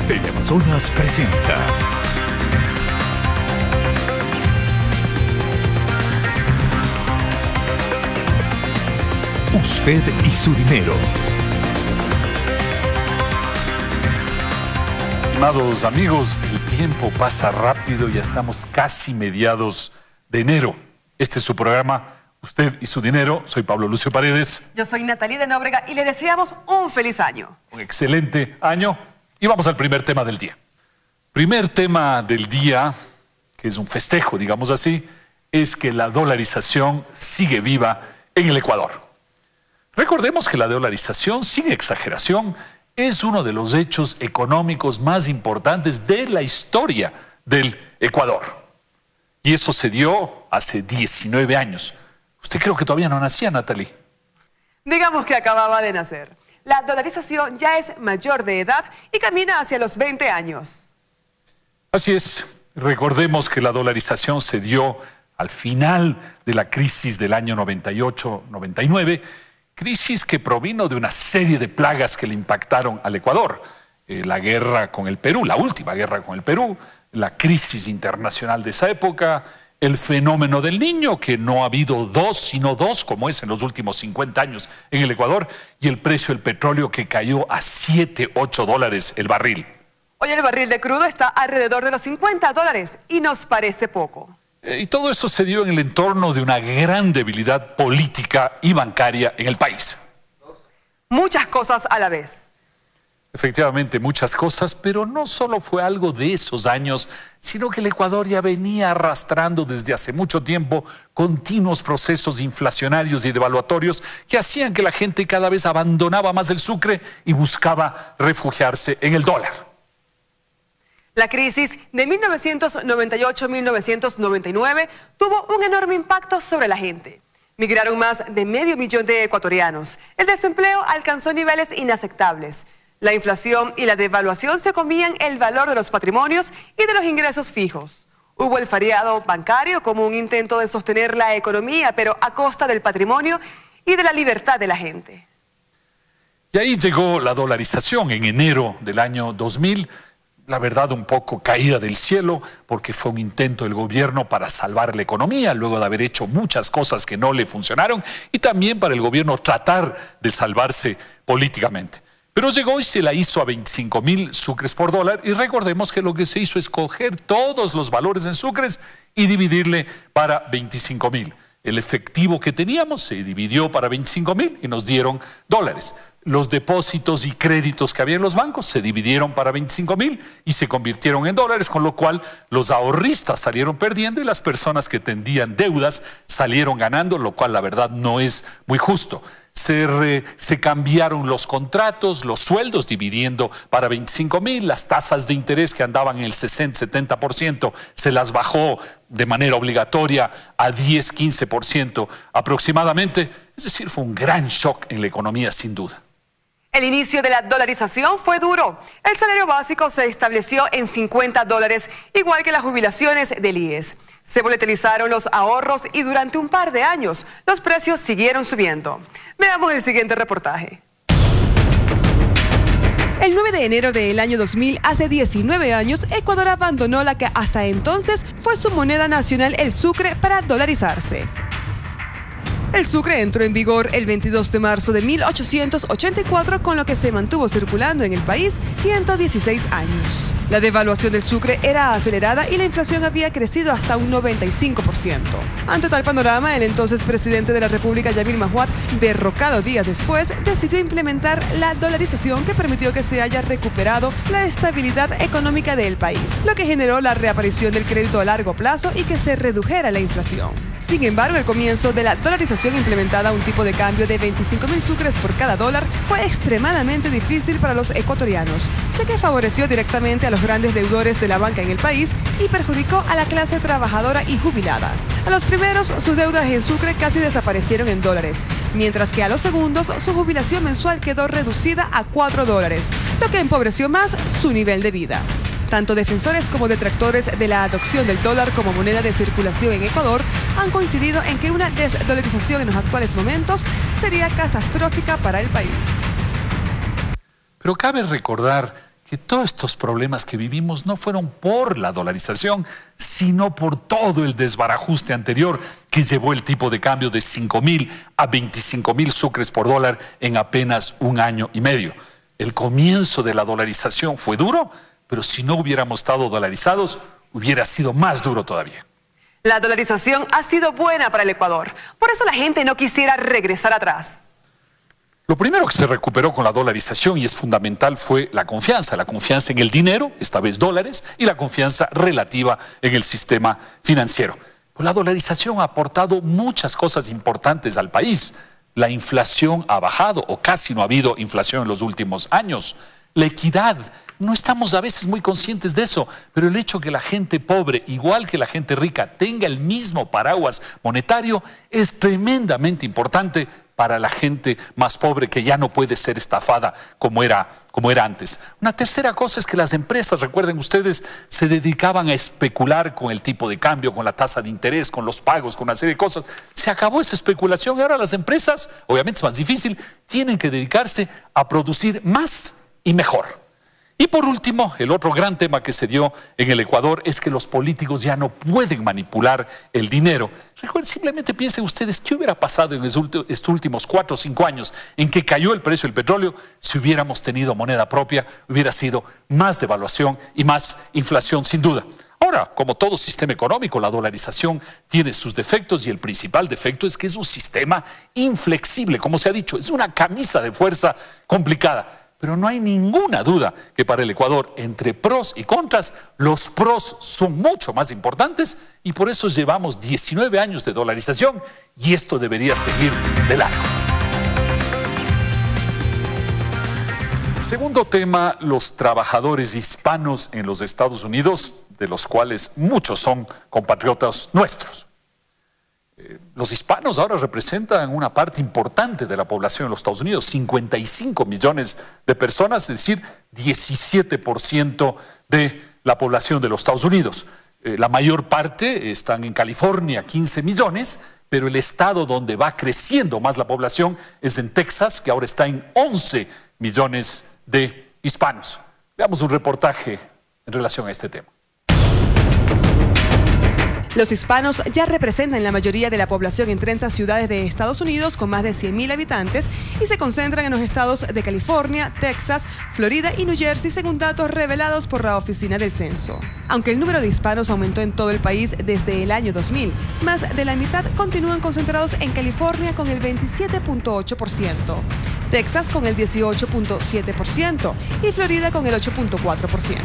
Teleamazonas presenta Usted y su dinero. Estimados amigos, el tiempo pasa rápido y ya estamos casi mediados de enero. Este es su programa Usted y su dinero. Soy Pablo Lucio Paredes. Yo soy Natalie de Nóbrega y le deseamos un feliz año. Un excelente año. Y vamos al primer tema del día. Primer tema del día, que es un festejo, digamos así, es que la dolarización sigue viva en el Ecuador. Recordemos que la dolarización, sin exageración, es uno de los hechos económicos más importantes de la historia del Ecuador. Y eso se dio hace 19 años. Usted creo que todavía no nacía, Natalie. Digamos que acababa de nacer. La dolarización ya es mayor de edad y camina hacia los 20 años. Así es. Recordemos que la dolarización se dio al final de la crisis del año 98-99, crisis que provino de una serie de plagas que le impactaron al Ecuador. La guerra con el Perú, la última guerra con el Perú, la crisis internacional de esa época, el fenómeno del Niño, que no ha habido dos, sino dos, como es en los últimos 50 años en el Ecuador, y el precio del petróleo que cayó a 7, 8 dólares el barril. Hoy el barril de crudo está alrededor de los 50 dólares y nos parece poco. Y todo esto se dio en el entorno de una gran debilidad política y bancaria en el país. Muchas cosas a la vez. Efectivamente, muchas cosas, pero no solo fue algo de esos años, sino que el Ecuador ya venía arrastrando desde hace mucho tiempo continuos procesos inflacionarios y devaluatorios que hacían que la gente cada vez abandonaba más el sucre y buscaba refugiarse en el dólar. La crisis de 1998-1999 tuvo un enorme impacto sobre la gente. Migraron más de 500.000 de ecuatorianos. El desempleo alcanzó niveles inaceptables. La inflación y la devaluación se comían el valor de los patrimonios y de los ingresos fijos. Hubo el feriado bancario como un intento de sostener la economía, pero a costa del patrimonio y de la libertad de la gente. Y ahí llegó la dolarización en enero del año 2000, la verdad un poco caída del cielo, porque fue un intento del gobierno para salvar la economía, luego de haber hecho muchas cosas que no le funcionaron, y también para el gobierno tratar de salvarse políticamente. Pero llegó y se la hizo a 25.000 sucres por dólar, y recordemos que lo que se hizo es coger todos los valores en sucres y dividirle para 25.000. El efectivo que teníamos se dividió para 25.000 y nos dieron dólares. Los depósitos y créditos que había en los bancos se dividieron para 25.000 y se convirtieron en dólares, con lo cual los ahorristas salieron perdiendo y las personas que tendían deudas salieron ganando, lo cual la verdad no es muy justo. Se cambiaron los contratos, los sueldos, dividiendo para 25.000, las tasas de interés que andaban en el 60-70% se las bajó de manera obligatoria a 10-15% aproximadamente. Es decir, fue un gran shock en la economía sin duda. El inicio de la dolarización fue duro. El salario básico se estableció en 50 dólares, igual que las jubilaciones del IES. Se volatilizaron los ahorros y durante un par de años los precios siguieron subiendo. Veamos el siguiente reportaje. El 9 de enero del año 2000, hace 19 años, Ecuador abandonó la que hasta entonces fue su moneda nacional, el sucre, para dolarizarse. El sucre entró en vigor el 22 de marzo de 1884, con lo que se mantuvo circulando en el país 116 años. La devaluación del sucre era acelerada y la inflación había crecido hasta un 95%. Ante tal panorama, el entonces presidente de la República, Yamil Mahuad, derrocado días después, decidió implementar la dolarización, que permitió que se haya recuperado la estabilidad económica del país, lo que generó la reaparición del crédito a largo plazo y que se redujera la inflación. Sin embargo, el comienzo de la dolarización, implementada a un tipo de cambio de 25.000 sucres por cada dólar, fue extremadamente difícil para los ecuatorianos, ya que favoreció directamente a los grandes deudores de la banca en el país y perjudicó a la clase trabajadora y jubilada. A los primeros, sus deudas en sucre casi desaparecieron en dólares, mientras que a los segundos, su jubilación mensual quedó reducida a 4 dólares, lo que empobreció más su nivel de vida. Tanto defensores como detractores de la adopción del dólar como moneda de circulación en Ecuador han coincidido en que una desdolarización en los actuales momentos sería catastrófica para el país. Pero cabe recordar que todos estos problemas que vivimos no fueron por la dolarización, sino por todo el desbarajuste anterior que llevó el tipo de cambio de 5.000 a 25.000 sucres por dólar en apenas un año y medio. El comienzo de la dolarización fue duro, pero si no hubiéramos estado dolarizados, hubiera sido más duro todavía. La dolarización ha sido buena para el Ecuador, por eso la gente no quisiera regresar atrás. Lo primero que se recuperó con la dolarización, y es fundamental, fue la confianza en el dinero, esta vez dólares, y la confianza relativa en el sistema financiero. Pues la dolarización ha aportado muchas cosas importantes al país. La inflación ha bajado, o casi no ha habido inflación en los últimos años. La equidad, no estamos a veces muy conscientes de eso, pero el hecho que la gente pobre, igual que la gente rica, tenga el mismo paraguas monetario es tremendamente importante para la gente más pobre que ya no puede ser estafada como era antes. Una tercera cosa es que las empresas, recuerden ustedes, se dedicaban a especular con el tipo de cambio, con la tasa de interés, con los pagos, con una serie de cosas. Se acabó esa especulación y ahora las empresas, obviamente es más difícil, tienen que dedicarse a producir más y mejor. Y por último, el otro gran tema que se dio en el Ecuador es que los políticos ya no pueden manipular el dinero. Recuerden, simplemente piensen ustedes qué hubiera pasado en estos últimos 4 o 5 años en que cayó el precio del petróleo. Si hubiéramos tenido moneda propia, hubiera sido más devaluación y más inflación sin duda. Ahora, como todo sistema económico, la dolarización tiene sus defectos y el principal defecto es que es un sistema inflexible, como se ha dicho, es una camisa de fuerza complicada. Pero no hay ninguna duda que para el Ecuador, entre pros y contras, los pros son mucho más importantes y por eso llevamos 19 años de dolarización y esto debería seguir de largo. Segundo tema, los trabajadores hispanos en los Estados Unidos, de los cuales muchos son compatriotas nuestros. Los hispanos ahora representan una parte importante de la población en los Estados Unidos, 55 millones de personas, es decir, 17% de la población de los Estados Unidos. La mayor parte están en California, 15 millones, pero el estado donde va creciendo más la población es en Texas, que ahora está en 11 millones de hispanos. Veamos un reportaje en relación a este tema. Los hispanos ya representan la mayoría de la población en 30 ciudades de Estados Unidos con más de 100.000 habitantes y se concentran en los estados de California, Texas, Florida y New Jersey según datos revelados por la Oficina del Censo. Aunque el número de hispanos aumentó en todo el país desde el año 2000, más de la mitad continúan concentrados en California con el 27.8%, Texas con el 18.7% y Florida con el 8.4%.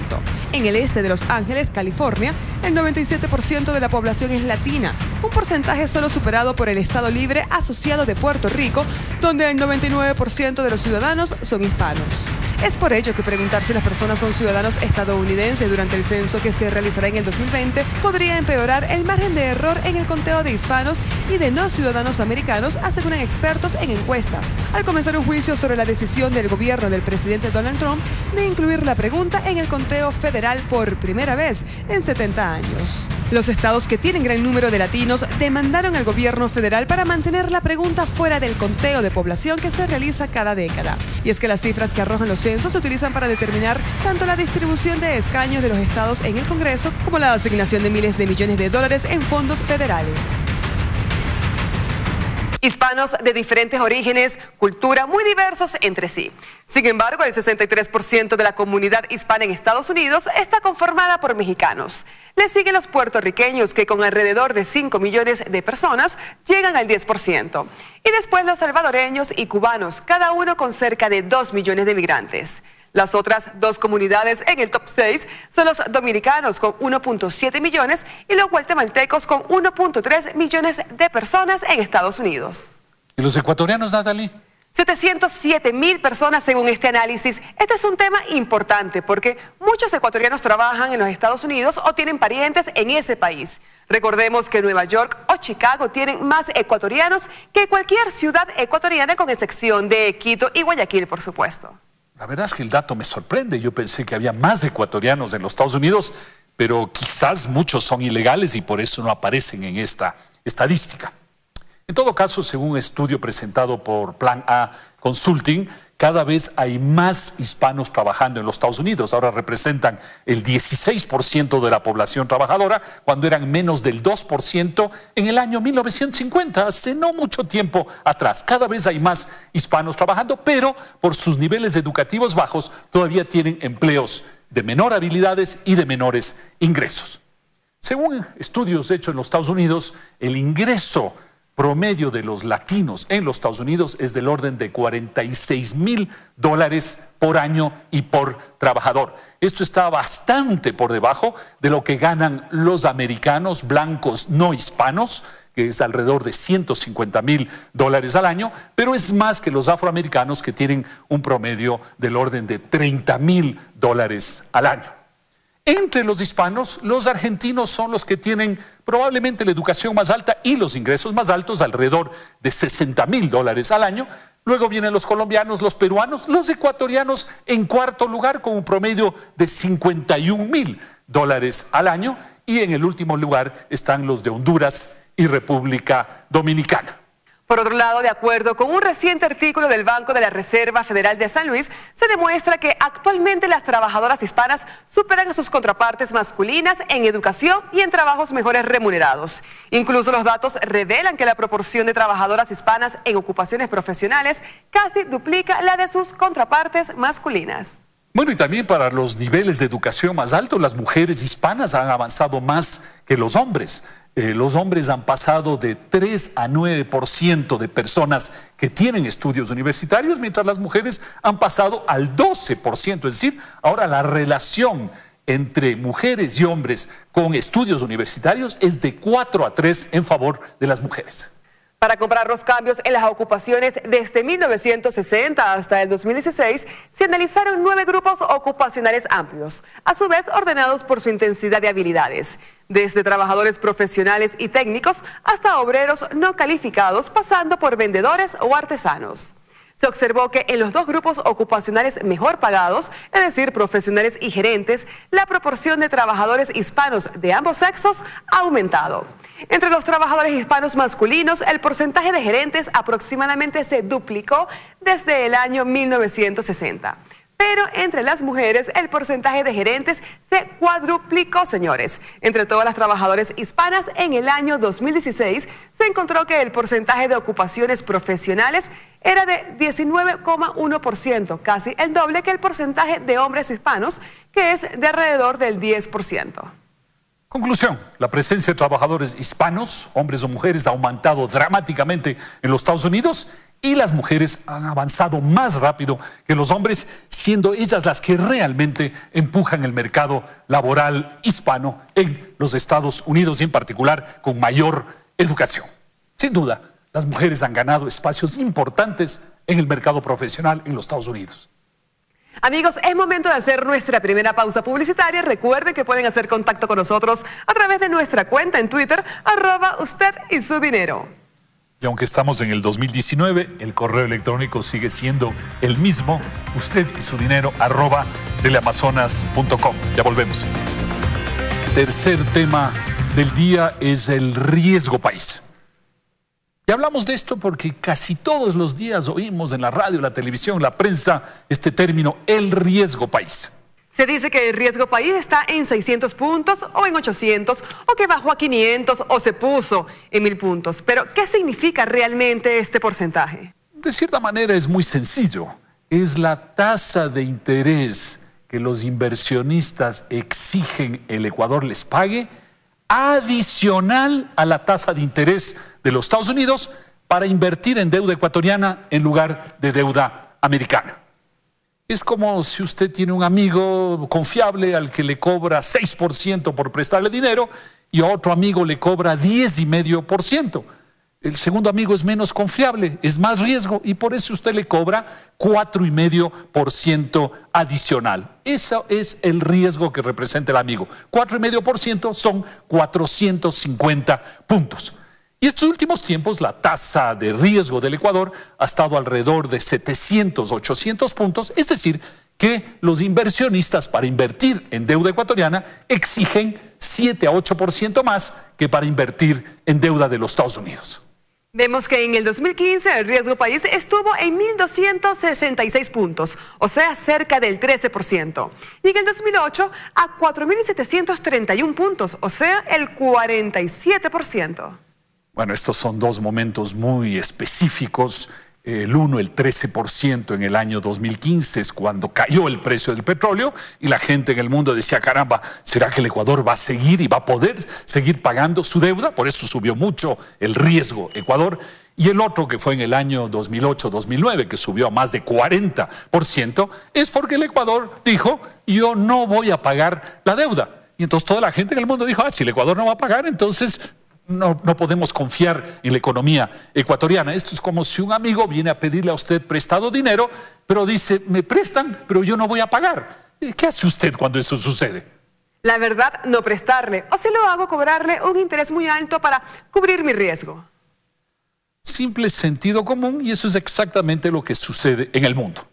En el este de Los Ángeles, California, el 97% de la población es latina, un porcentaje solo superado por el Estado Libre Asociado de Puerto Rico, donde el 99% de los ciudadanos son hispanos. Es por ello que preguntar si las personas son ciudadanos estadounidenses durante el censo que se realizará en el 2020 podría empeorar el margen de error en el conteo de hispanos y de no ciudadanos americanos, aseguran expertos en encuestas, al comenzar un juicio sobre la decisión del gobierno del presidente Donald Trump de incluir la pregunta en el conteo federal por primera vez en 70 años. Los estados que tienen gran número de latinos demandaron al gobierno federal para mantener la pregunta fuera del conteo de población que se realiza cada década. Y es que las cifras que arrojan los censos se utilizan para determinar tanto la distribución de escaños de los estados en el Congreso como la asignación de miles de millones de dólares en fondos federales. Hispanos de diferentes orígenes, cultura, muy diversos entre sí. Sin embargo, el 63% de la comunidad hispana en Estados Unidos está conformada por mexicanos. Le siguen los puertorriqueños, que con alrededor de 5 millones de personas llegan al 10%. Y después los salvadoreños y cubanos, cada uno con cerca de 2 millones de migrantes. Las otras dos comunidades en el top 6 son los dominicanos con 1.7 millones y los guatemaltecos con 1.3 millones de personas en Estados Unidos. ¿Y los ecuatorianos, Natalie? 707.000 personas según este análisis. Este es un tema importante porque muchos ecuatorianos trabajan en los Estados Unidos o tienen parientes en ese país. Recordemos que Nueva York o Chicago tienen más ecuatorianos que cualquier ciudad ecuatoriana con excepción de Quito y Guayaquil, por supuesto. La verdad es que el dato me sorprende. Yo pensé que había más ecuatorianos en los Estados Unidos, pero quizás muchos son ilegales y por eso no aparecen en esta estadística. En todo caso, según un estudio presentado por Plan A Consulting, cada vez hay más hispanos trabajando en los Estados Unidos. Ahora representan el 16% de la población trabajadora, cuando eran menos del 2% en el año 1950, hace no mucho tiempo atrás. Cada vez hay más hispanos trabajando, pero por sus niveles educativos bajos todavía tienen empleos de menor habilidades y de menores ingresos. Según estudios hechos en los Estados Unidos, el ingreso promedio de los latinos en los Estados Unidos es del orden de $46,000 por año y por trabajador. Esto está bastante por debajo de lo que ganan los americanos blancos no hispanos, que es alrededor de $150,000 al año, pero es más que los afroamericanos, que tienen un promedio del orden de $30,000 al año. Entre los hispanos, los argentinos son los que tienen probablemente la educación más alta y los ingresos más altos, alrededor de $60,000 al año. Luego vienen los colombianos, los peruanos, los ecuatorianos en cuarto lugar con un promedio de $51,000 al año. Y en el último lugar están los de Honduras y República Dominicana. Por otro lado, de acuerdo con un reciente artículo del Banco de la Reserva Federal de San Luis, se demuestra que actualmente las trabajadoras hispanas superan a sus contrapartes masculinas en educación y en trabajos mejores remunerados. Incluso los datos revelan que la proporción de trabajadoras hispanas en ocupaciones profesionales casi duplica la de sus contrapartes masculinas. Bueno, y también para los niveles de educación más altos, las mujeres hispanas han avanzado más que los hombres. Los hombres han pasado de 3 a 9% de personas que tienen estudios universitarios, mientras las mujeres han pasado al 12%. Es decir, ahora la relación entre mujeres y hombres con estudios universitarios es de 4 a 3 en favor de las mujeres. Para comparar los cambios en las ocupaciones desde 1960 hasta el 2016, se analizaron 9 grupos ocupacionales amplios, a su vez ordenados por su intensidad de habilidades, desde trabajadores profesionales y técnicos hasta obreros no calificados, pasando por vendedores o artesanos. Se observó que en los 2 grupos ocupacionales mejor pagados, es decir, profesionales y gerentes, la proporción de trabajadores hispanos de ambos sexos ha aumentado. Entre los trabajadores hispanos masculinos, el porcentaje de gerentes aproximadamente se duplicó desde el año 1960. Pero entre las mujeres, el porcentaje de gerentes se cuadruplicó, señores. Entre todas las trabajadoras hispanas, en el año 2016 se encontró que el porcentaje de ocupaciones profesionales era de 19,1%, casi el doble que el porcentaje de hombres hispanos, que es de alrededor del 10%. Conclusión: la presencia de trabajadores hispanos, hombres o mujeres, ha aumentado dramáticamente en los Estados Unidos, y las mujeres han avanzado más rápido que los hombres, siendo ellas las que realmente empujan el mercado laboral hispano en los Estados Unidos, y en particular con mayor educación. Sin duda, las mujeres han ganado espacios importantes en el mercado profesional en los Estados Unidos. Amigos, es momento de hacer nuestra primera pausa publicitaria. Recuerden que pueden hacer contacto con nosotros a través de nuestra cuenta en Twitter, @UstedYSuDinero. Y aunque estamos en el 2019, el correo electrónico sigue siendo el mismo: ustedySuDinero @teleamazonas.com. Ya volvemos. Tercer tema del día es el riesgo país. Y hablamos de esto porque casi todos los días oímos en la radio, la televisión, la prensa, este término, el riesgo país. Se dice que el riesgo país está en 600 puntos o en 800, o que bajó a 500 o se puso en 1000 puntos. Pero, ¿qué significa realmente este porcentaje? De cierta manera es muy sencillo. Es la tasa de interés que los inversionistas exigen el Ecuador les pague, adicional a la tasa de interés de los Estados Unidos, para invertir en deuda ecuatoriana en lugar de deuda americana. Es como si usted tiene un amigo confiable al que le cobra 6% por prestarle dinero, y a otro amigo le cobra 10,5%. El segundo amigo es menos confiable, es más riesgo, y por eso usted le cobra 4,5% adicional. Eso es el riesgo que representa el amigo. 4,5% son 450 puntos. Y estos últimos tiempos la tasa de riesgo del Ecuador ha estado alrededor de 700, 800 puntos, es decir, que los inversionistas para invertir en deuda ecuatoriana exigen 7 a 8% más que para invertir en deuda de los Estados Unidos. Vemos que en el 2015 el riesgo país estuvo en 1.266 puntos, o sea, cerca del 13%. Y en el 2008 a 4.731 puntos, o sea, el 47%. Bueno, estos son dos momentos muy específicos. El uno, el 13% en el año 2015 es cuando cayó el precio del petróleo y la gente en el mundo decía, caramba, ¿será que el Ecuador va a seguir y va a poder seguir pagando su deuda? Por eso subió mucho el riesgo Ecuador. Y el otro, que fue en el año 2008-2009, que subió a más de 40%, es porque el Ecuador dijo, yo no voy a pagar la deuda. Y entonces toda la gente en el mundo dijo, si el Ecuador no va a pagar, entonces no podemos confiar en la economía ecuatoriana. Esto es como si un amigo viene a pedirle a usted prestado dinero, pero dice, me prestan, pero yo no voy a pagar. ¿Qué hace usted cuando eso sucede? La verdad, no prestarle, o si lo hago, cobrarle un interés muy alto para cubrir mi riesgo. Simple sentido común, y eso es exactamente lo que sucede en el mundo.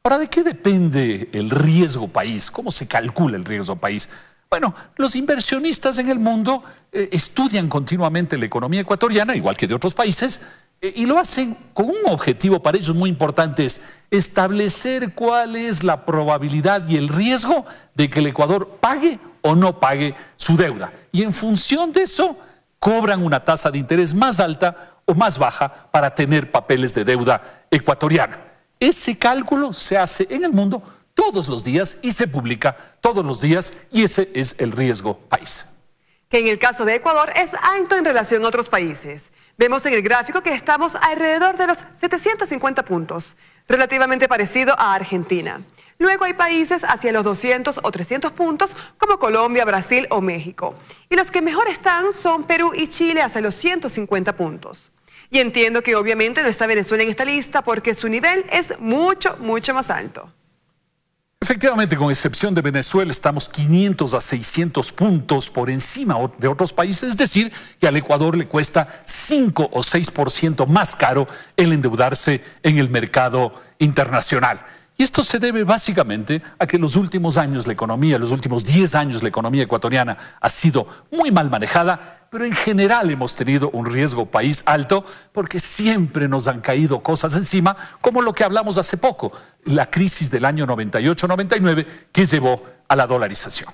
Ahora, ¿de qué depende el riesgo país? ¿Cómo se calcula el riesgo país? Bueno, los inversionistas en el mundo estudian continuamente la economía ecuatoriana, igual que de otros países, y lo hacen con un objetivo para ellos muy importante, es establecer cuál es la probabilidad y el riesgo de que el Ecuador pague o no pague su deuda. Y en función de eso, cobran una tasa de interés más alta o más baja para tener papeles de deuda ecuatoriana. Ese cálculo se hace en el mundo todos los días y se publica todos los días, y ese es el riesgo país. Que en el caso de Ecuador es alto en relación a otros países. Vemos en el gráfico que estamos alrededor de los 750 puntos, relativamente parecido a Argentina. Luego hay países hacia los 200 o 300 puntos como Colombia, Brasil o México. Y los que mejor están son Perú y Chile hacia los 150 puntos. Y entiendo que obviamente no está Venezuela en esta lista porque su nivel es mucho, mucho más alto. Efectivamente, con excepción de Venezuela, estamos 500 a 600 puntos por encima de otros países, es decir, que al Ecuador le cuesta 5 o 6% más caro el endeudarse en el mercado internacional. Y esto se debe básicamente a que en los últimos años la economía, los últimos 10 años la economía ecuatoriana ha sido muy mal manejada, pero en general hemos tenido un riesgo país alto porque siempre nos han caído cosas encima, como lo que hablamos hace poco, la crisis del año 98-99 que llevó a la dolarización.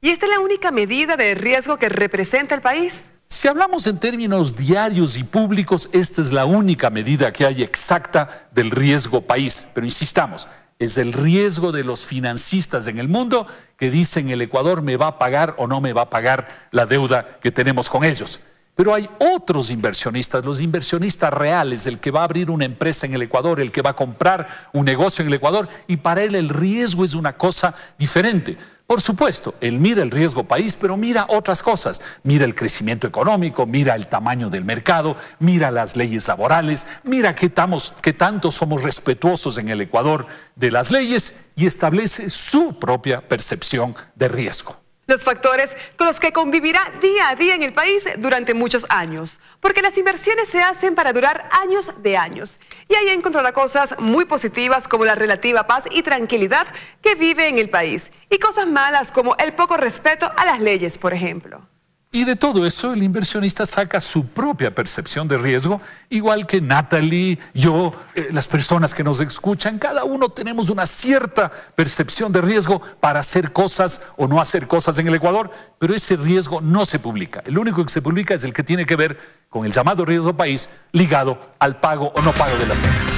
¿Y esta es la única medida de riesgo que representa el país? Si hablamos en términos diarios y públicos, esta es la única medida que hay exacta del riesgo país. Pero insistamos, es el riesgo de los financistas en el mundo que dicen el Ecuador me va a pagar o no me va a pagar la deuda que tenemos con ellos. Pero hay otros inversionistas, los inversionistas reales, el que va a abrir una empresa en el Ecuador, el que va a comprar un negocio en el Ecuador, y para él el riesgo es una cosa diferente. Por supuesto, él mira el riesgo país, pero mira otras cosas. Mira el crecimiento económico, mira el tamaño del mercado, mira las leyes laborales, mira qué tanto somos respetuosos en el Ecuador de las leyes y establece su propia percepción de riesgo. Los factores con los que convivirá día a día en el país durante muchos años, porque las inversiones se hacen para durar años de años. Y ahí encontrará cosas muy positivas como la relativa paz y tranquilidad que vive en el país, y cosas malas como el poco respeto a las leyes, por ejemplo. Y de todo eso el inversionista saca su propia percepción de riesgo, igual que Natalie, yo, las personas que nos escuchan, cada uno tenemos una cierta percepción de riesgo para hacer cosas o no hacer cosas en el Ecuador, pero ese riesgo no se publica. El único que se publica es el que tiene que ver con el llamado riesgo país ligado al pago o no pago de las deudas.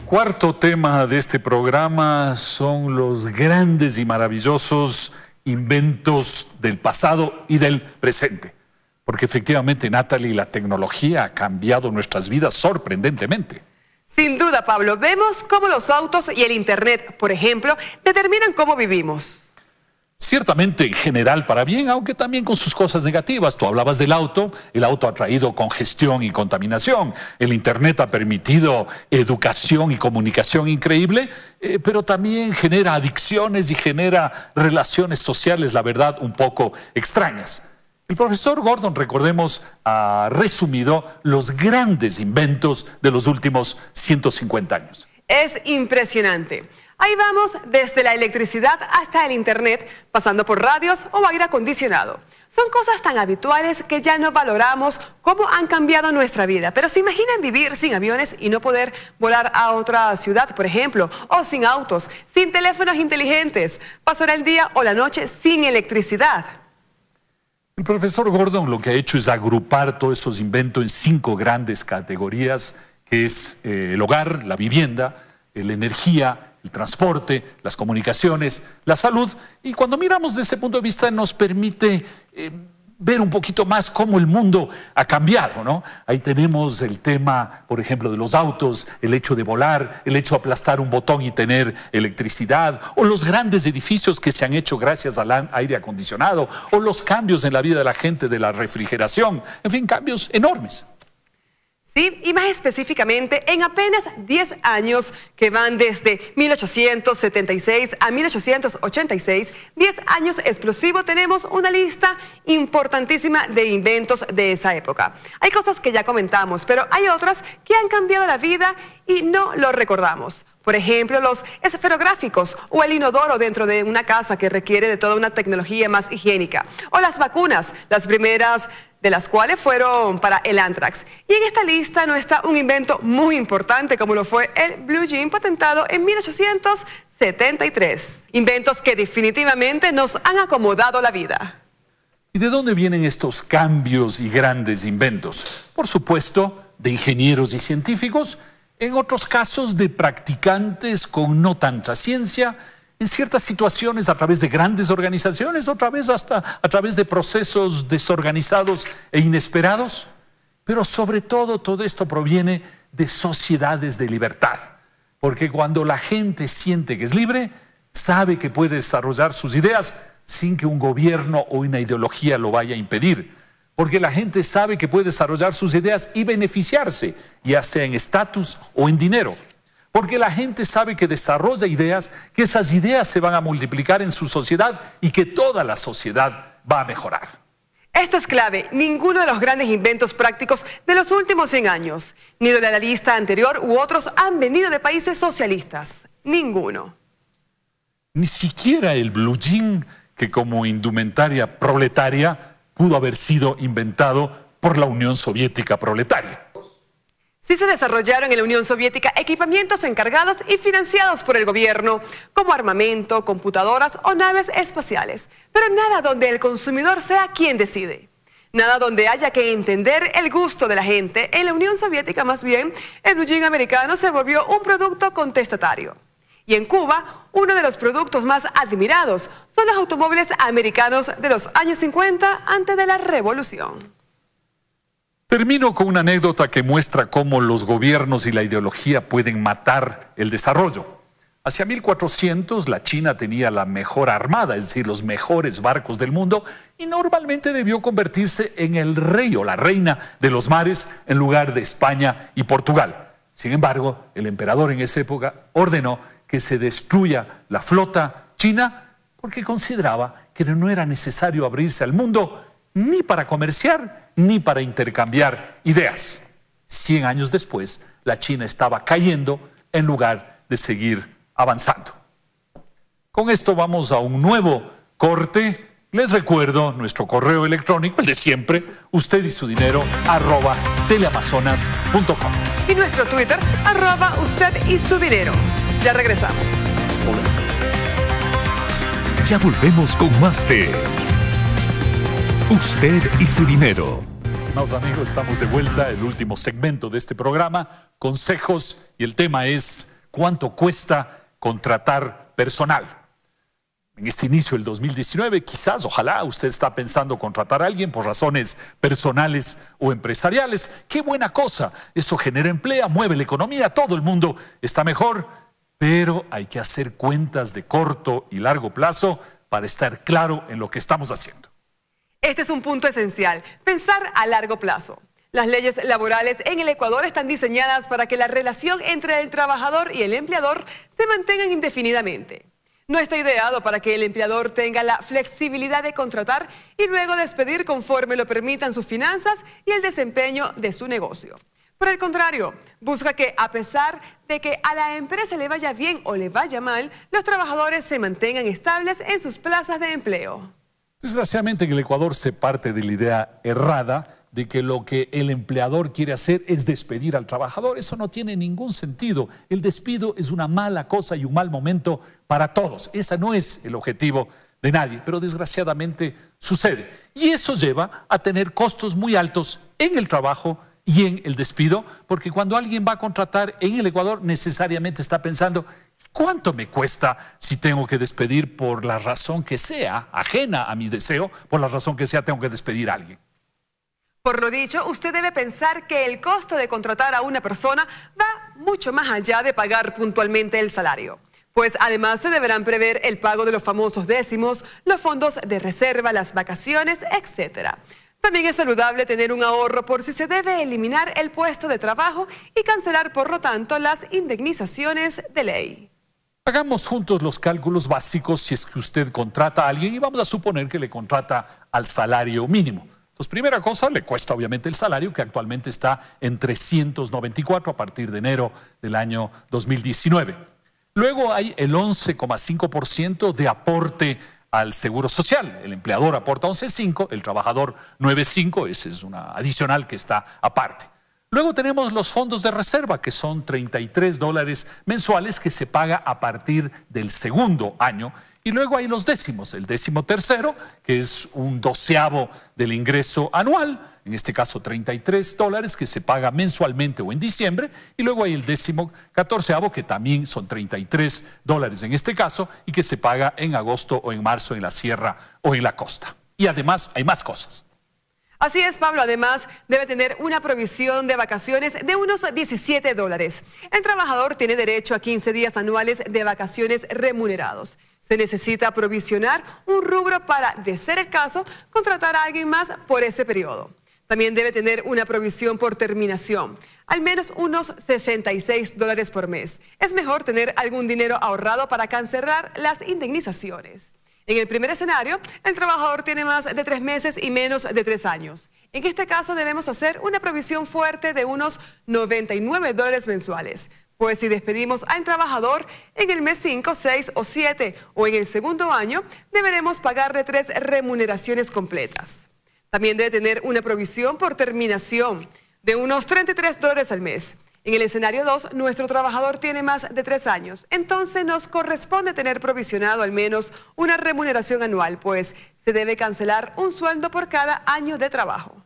Cuarto tema de este programa son los grandes y maravillosos inventos del pasado y del presente. Porque efectivamente, Natalie, la tecnología ha cambiado nuestras vidas sorprendentemente. Sin duda, Pablo, vemos cómo los autos y el Internet, por ejemplo, determinan cómo vivimos. Ciertamente en general para bien, aunque también con sus cosas negativas. Tú hablabas del auto, el auto ha traído congestión y contaminación, el Internet ha permitido educación y comunicación increíble, pero también genera adicciones y genera relaciones sociales, la verdad, un poco extrañas. El profesor Gordon, recordemos, ha resumido los grandes inventos de los últimos 150 años. Es impresionante. Ahí vamos desde la electricidad hasta el internet, pasando por radios o aire acondicionado. Son cosas tan habituales que ya no valoramos cómo han cambiado nuestra vida. Pero ¿se imaginan vivir sin aviones y no poder volar a otra ciudad, por ejemplo? O sin autos, sin teléfonos inteligentes, pasar el día o la noche sin electricidad. El profesor Gordon lo que ha hecho es agrupar todos esos inventos en 5 grandes categorías, que es el hogar, la vivienda, la energía, el transporte, las comunicaciones, la salud. Y cuando miramos desde ese punto de vista nos permite ver un poquito más cómo el mundo ha cambiado, ¿no? Ahí tenemos el tema, por ejemplo, de los autos, el hecho de volar, el hecho de aplastar un botón y tener electricidad, o los grandes edificios que se han hecho gracias al aire acondicionado, o los cambios en la vida de la gente de la refrigeración, en fin, cambios enormes. Sí, y más específicamente, en apenas 10 años que van desde 1876 a 1886, 10 años explosivos, tenemos una lista importantísima de inventos de esa época. Hay cosas que ya comentamos, pero hay otras que han cambiado la vida y no lo recordamos. Por ejemplo, los esferográficos o el inodoro dentro de una casa que requiere de toda una tecnología más higiénica. O las vacunas, las primeras de las cuales fueron para el Anthrax. Y en esta lista no está un invento muy importante como lo fue el Blue Jean, patentado en 1873. Inventos que definitivamente nos han acomodado la vida. ¿Y de dónde vienen estos cambios y grandes inventos? Por supuesto, de ingenieros y científicos, en otros casos de practicantes con no tanta ciencia, en ciertas situaciones a través de grandes organizaciones, otra vez hasta a través de procesos desorganizados e inesperados. Pero sobre todo, todo esto proviene de sociedades de libertad. Porque cuando la gente siente que es libre, sabe que puede desarrollar sus ideas sin que un gobierno o una ideología lo vaya a impedir. Porque la gente sabe que puede desarrollar sus ideas y beneficiarse, ya sea en estatus o en dinero. Porque la gente sabe que desarrolla ideas, que esas ideas se van a multiplicar en su sociedad y que toda la sociedad va a mejorar. Esto es clave. Ninguno de los grandes inventos prácticos de los últimos 100 años, ni de la lista anterior u otros, han venido de países socialistas. Ninguno. Ni siquiera el blue jean, que como indumentaria proletaria pudo haber sido inventado por la Unión Soviética proletaria. Sí se desarrollaron en la Unión Soviética equipamientos encargados y financiados por el gobierno, como armamento, computadoras o naves espaciales. Pero nada donde el consumidor sea quien decide. Nada donde haya que entender el gusto de la gente. En la Unión Soviética, más bien, el blue jean americano se volvió un producto contestatario. Y en Cuba, uno de los productos más admirados son los automóviles americanos de los años 50, antes de la Revolución. Termino con una anécdota que muestra cómo los gobiernos y la ideología pueden matar el desarrollo. Hacia 1400 la China tenía la mejor armada, es decir, los mejores barcos del mundo, y normalmente debió convertirse en el rey o la reina de los mares en lugar de España y Portugal. Sin embargo, el emperador en esa época ordenó que se destruya la flota china porque consideraba que no era necesario abrirse al mundo ni para comerciar ni para intercambiar ideas. 100 años después, la China estaba cayendo en lugar de seguir avanzando. Con esto vamos a un nuevo corte. Les recuerdo nuestro correo electrónico, el de siempre, usted y su dinero, @teleamazonas.com. Y nuestro Twitter, @usted y su dinero. Ya regresamos. Ya volvemos con más de Usted y su dinero. Estimados amigos, estamos de vuelta, el último segmento de este programa, consejos, y el tema es ¿cuánto cuesta contratar personal? En este inicio del 2019, quizás, ojalá, usted está pensando contratar a alguien por razones personales o empresariales. ¡Qué buena cosa! Eso genera empleo, mueve la economía, todo el mundo está mejor, pero hay que hacer cuentas de corto y largo plazo para estar claro en lo que estamos haciendo. Este es un punto esencial, pensar a largo plazo. Las leyes laborales en el Ecuador están diseñadas para que la relación entre el trabajador y el empleador se mantengan indefinidamente. No está ideado para que el empleador tenga la flexibilidad de contratar y luego despedir conforme lo permitan sus finanzas y el desempeño de su negocio. Por el contrario, busca que a pesar de que a la empresa le vaya bien o le vaya mal, los trabajadores se mantengan estables en sus plazas de empleo. Desgraciadamente en el Ecuador se parte de la idea errada de que lo que el empleador quiere hacer es despedir al trabajador. Eso no tiene ningún sentido. El despido es una mala cosa y un mal momento para todos. Ese no es el objetivo de nadie, pero desgraciadamente sucede. Y eso lleva a tener costos muy altos en el trabajo y en el despido, porque cuando alguien va a contratar en el Ecuador necesariamente está pensando: ¿cuánto me cuesta si tengo que despedir por la razón que sea, ajena a mi deseo, por la razón que sea tengo que despedir a alguien? Por lo dicho, usted debe pensar que el costo de contratar a una persona va mucho más allá de pagar puntualmente el salario. Pues además se deberán prever el pago de los famosos décimos, los fondos de reserva, las vacaciones, etc. También es saludable tener un ahorro por si se debe eliminar el puesto de trabajo y cancelar por lo tanto las indemnizaciones de ley. Hagamos juntos los cálculos básicos si es que usted contrata a alguien y vamos a suponer que le contrata al salario mínimo. Entonces, primera cosa, le cuesta obviamente el salario, que actualmente está en 394 a partir de enero del año 2019. Luego hay el 11,5% de aporte al Seguro Social. El empleador aporta 11,5%, el trabajador 9,5%, ese es una adicional que está aparte. Luego tenemos los fondos de reserva, que son $33 mensuales que se paga a partir del segundo año. Y luego hay los décimos, el 13º, que es un 12avo del ingreso anual, en este caso $33, que se paga mensualmente o en diciembre. Y luego hay el 14º, que también son $33 en este caso, y que se paga en agosto o en marzo en la sierra o en la costa. Y además hay más cosas. Así es, Pablo. Además, debe tener una provisión de vacaciones de unos $17. El trabajador tiene derecho a 15 días anuales de vacaciones remunerados. Se necesita provisionar un rubro para, de ser el caso, contratar a alguien más por ese periodo. También debe tener una provisión por terminación, al menos unos $66 por mes. Es mejor tener algún dinero ahorrado para cancelar las indemnizaciones. En el primer escenario, el trabajador tiene más de 3 meses y menos de 3 años. En este caso debemos hacer una provisión fuerte de unos $99 mensuales. Pues si despedimos al trabajador en el mes 5, 6 o 7 o en el segundo año, deberemos pagarle 3 remuneraciones completas. También debe tener una provisión por terminación de unos $33 al mes. En el escenario 2, nuestro trabajador tiene más de 3 años. Entonces nos corresponde tener provisionado al menos una remuneración anual, pues se debe cancelar un sueldo por cada año de trabajo.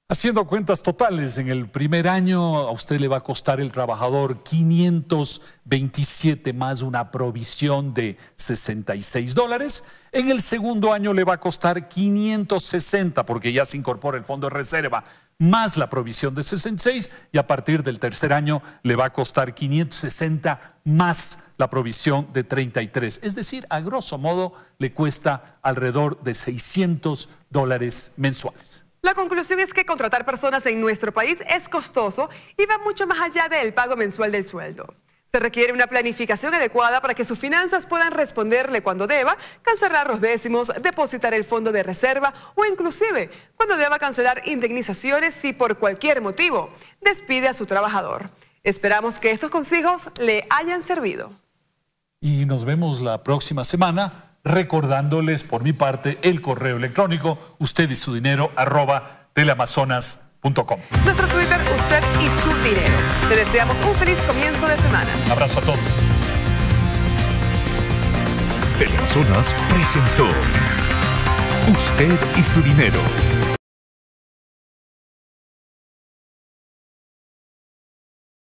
Haciendo cuentas totales, en el primer año a usted le va a costar el trabajador 527 más una provisión de $66. En el segundo año le va a costar 560 porque ya se incorpora el fondo de reserva más la provisión de 66 y a partir del tercer año le va a costar 560 más la provisión de 33. Es decir, a grosso modo le cuesta alrededor de $600 mensuales. La conclusión es que contratar personas en nuestro país es costoso y va mucho más allá del pago mensual del sueldo. Se requiere una planificación adecuada para que sus finanzas puedan responderle cuando deba, cancelar los décimos, depositar el fondo de reserva o inclusive cuando deba cancelar indemnizaciones si por cualquier motivo despide a su trabajador. Esperamos que estos consejos le hayan servido. Y nos vemos la próxima semana. Recordándoles por mi parte el correo electrónico ustedysudinero@teleamazonas.com. Nuestro Twitter, usted y su dinero. Le deseamos un feliz comienzo de semana. Un abrazo a todos. Teleamazonas presentó Usted y su dinero.